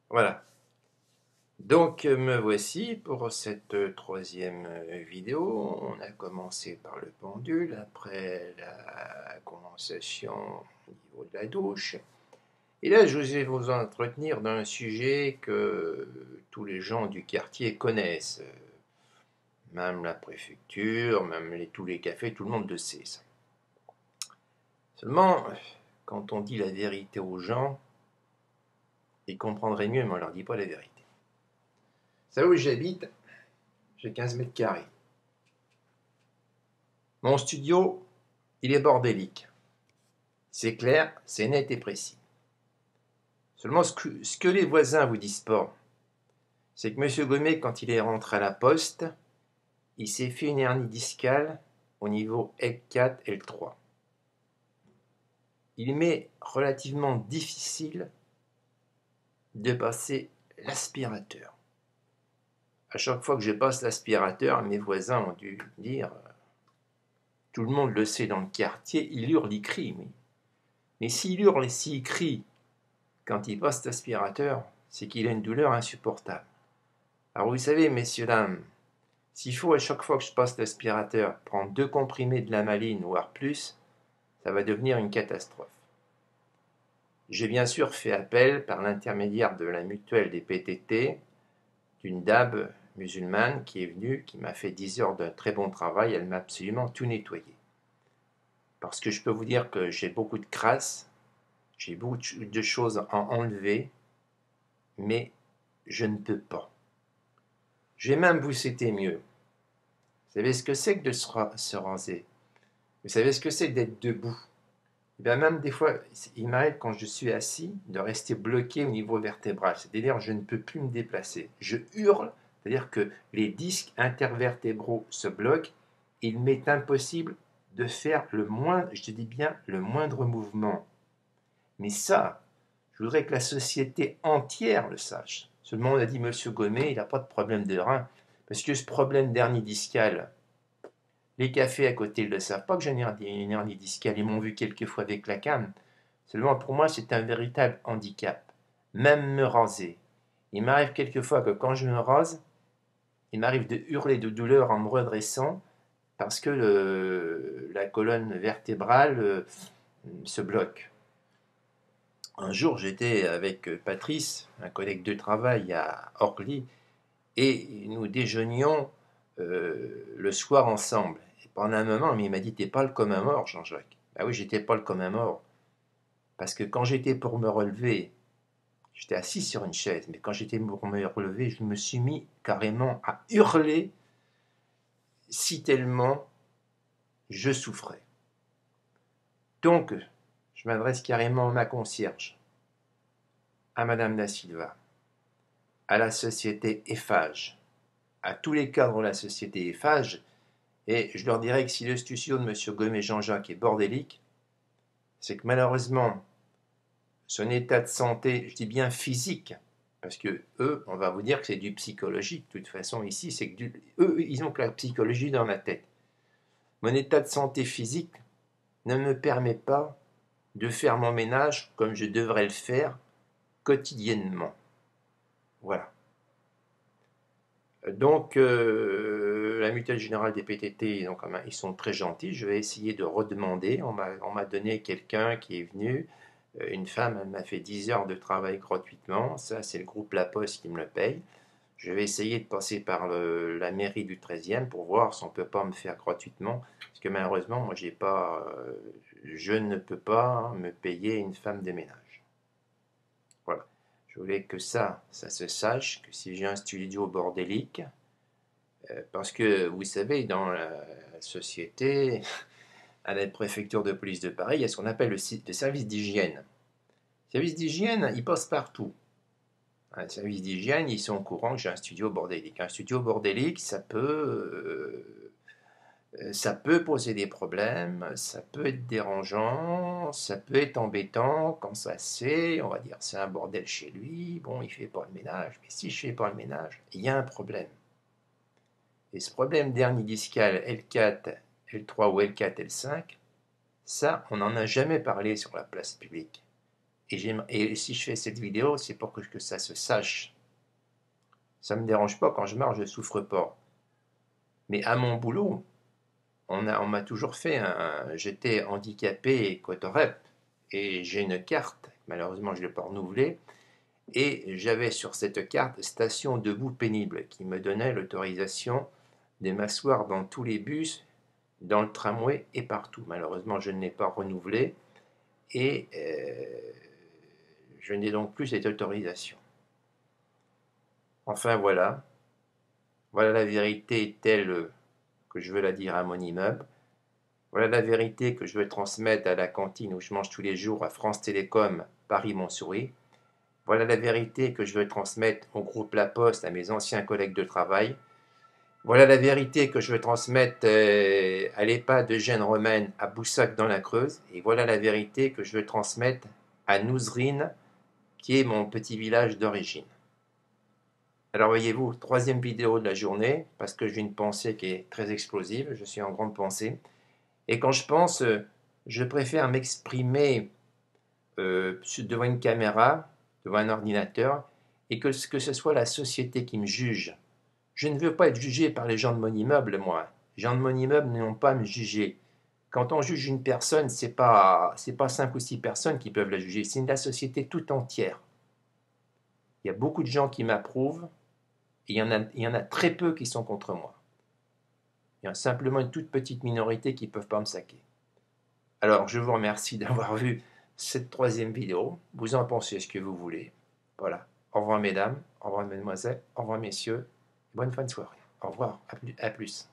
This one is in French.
Voilà. Donc me voici pour cette troisième vidéo. On a commencé par le pendule, après la condensation au niveau de la douche. Et là, je vais vous entretenir d'un sujet que tous les gens du quartier connaissent. Même la préfecture, même tous les cafés, tout le monde le sait, ça. Seulement, quand on dit la vérité aux gens, ils comprendraient mieux, mais on leur dit pas la vérité. Vous savez où j'habite? J'ai 15 mètres carrés. Mon studio, il est bordélique. C'est clair, c'est net et précis. Seulement, ce que les voisins vous disent pas, c'est que M. Gommet, quand il est rentré à la poste, il s'est fait une hernie discale au niveau L4, L3. Il m'est relativement difficile de passer l'aspirateur. À chaque fois que je passe l'aspirateur, mes voisins ont dû dire, tout le monde le sait dans le quartier, il hurle, il crie. Mais s'il hurle et s'il crie quand il passe l'aspirateur, c'est qu'il a une douleur insupportable. Alors vous savez, messieurs, dames, s'il faut à chaque fois que je passe l'aspirateur prendre 2 comprimés de lamaline, voire plus, ça va devenir une catastrophe. J'ai bien sûr fait appel par l'intermédiaire de la mutuelle des PTT, d'une dame musulmane qui est venue, qui m'a fait 10 heures d'un très bon travail, elle m'a absolument tout nettoyé. Parce que je peux vous dire que j'ai beaucoup de crasse, j'ai beaucoup de choses à enlever, mais je ne peux pas. Je vais même vous citer mieux. Vous savez ce que c'est que de se raser? Vous savez ce que c'est d'être debout? Et bien même des fois, il m'arrive quand je suis assis de rester bloqué au niveau vertébral. C'est-à-dire je ne peux plus me déplacer. Je hurle, c'est-à-dire que les disques intervertébraux se bloquent. Il m'est impossible de faire le moindre, je dis bien le moindre mouvement. Mais ça, je voudrais que la société entière le sache. Seulement on a dit Monsieur Gommet, il n'a pas de problème de rein. Parce que ce problème d'hernie discale, les cafés à côté ne le savent pas que j'ai une hernie discale. Ils m'ont vu quelques fois avec la canne. Seulement pour moi, c'est un véritable handicap. Même me raser. Il m'arrive quelquefois que quand je me rase, il m'arrive de hurler de douleur en me redressant parce que la colonne vertébrale se bloque. Un jour, j'étais avec Patrice, un collègue de travail à Orly, et nous déjeunions le soir ensemble. Et pendant un moment, il m'a dit, t'es pas le commun mort, Jean-Jacques. Ah oui, j'étais pas le commun mort. Parce que quand j'étais pour me relever, j'étais assis sur une chaise, mais quand j'étais pour me relever, je me suis mis carrément à hurler si tellement je souffrais. Donc, je m'adresse carrément à ma concierge, à Madame Da Silva, à la société Eiffage, à tous les cadres de la société Eiffage, et je leur dirais que si le studio de M. Gommet Jean-Jacques est bordélique, c'est que malheureusement, son état de santé, je dis bien physique, parce que eux, on va vous dire que c'est du psychologique. De toute façon, ici, c'est que eux, ils ont que la psychologie dans la tête. Mon état de santé physique ne me permet pas de faire mon ménage comme je devrais le faire quotidiennement. Voilà. Donc, la mutuelle générale des PTT, donc, ils sont très gentils. Je vais essayer de redemander. On m'a donné quelqu'un qui est venu. Une femme, elle m'a fait 10 heures de travail gratuitement. Ça, c'est le groupe La Poste qui me le paye. Je vais essayer de passer par la mairie du 13e pour voir si on ne peut pas me faire gratuitement. Parce que malheureusement, moi, je ne peux pas me payer une femme de ménage. Voilà. Je voulais que ça se sache, que si j'ai un studio bordélique, parce que vous savez, dans la société, à la préfecture de police de Paris, il y a ce qu'on appelle le service d'hygiène. Le service d'hygiène, il passe partout. Un service d'hygiène, ils sont au courant que j'ai un studio bordélique. Un studio bordélique, ça peut poser des problèmes, ça peut être dérangeant, ça peut être embêtant quand ça se fait. On va dire c'est un bordel chez lui, bon, il fait pas le ménage. Mais si je fais pas le ménage, il y a un problème. Et ce problème d'hernie discale L4, L3 ou L4, L5, ça, on n'en a jamais parlé sur la place publique. Et si je fais cette vidéo, c'est pour que ça se sache. Ça ne me dérange pas, quand je marche, je ne souffre pas. Mais à mon boulot, on m'a toujours fait j'étais handicapé et cotorep, et j'ai une carte, malheureusement je ne l'ai pas renouvelée, et j'avais sur cette carte station debout pénible qui me donnait l'autorisation de m'asseoir dans tous les bus, dans le tramway et partout. Malheureusement, je ne l'ai pas renouvelé et je n'ai donc plus cette autorisation. Enfin voilà, voilà la vérité telle que je veux la dire à mon immeuble. Voilà la vérité que je veux transmettre à la cantine où je mange tous les jours à France Télécom Paris-Montsouris. Voilà la vérité que je veux transmettre au groupe La Poste, à mes anciens collègues de travail. Voilà la vérité que je veux transmettre à l'EHPAD d'Eugène Romaine à Boussac dans la Creuse. Et voilà la vérité que je veux transmettre à Nouzrine, qui est mon petit village d'origine. Alors voyez-vous, troisième vidéo de la journée, parce que j'ai une pensée qui est très explosive, je suis en grande pensée. Et quand je pense, je préfère m'exprimer devant une caméra, devant un ordinateur, et que ce soit la société qui me juge. Je ne veux pas être jugé par les gens de mon immeuble, moi. Les gens de mon immeuble n'ont pas à me juger. Quand on juge une personne, c'est pas 5 ou 6 personnes qui peuvent la juger, c'est la société tout entière. Il y a beaucoup de gens qui m'approuvent, et il y en a très peu qui sont contre moi. Il y a simplement une toute petite minorité qui ne peuvent pas me saquer. Alors, je vous remercie d'avoir vu cette troisième vidéo. Vous en pensez ce que vous voulez. Voilà. Au revoir mesdames, au revoir mesdemoiselles, au revoir messieurs. Bonne fin de soirée. Au revoir, à plus.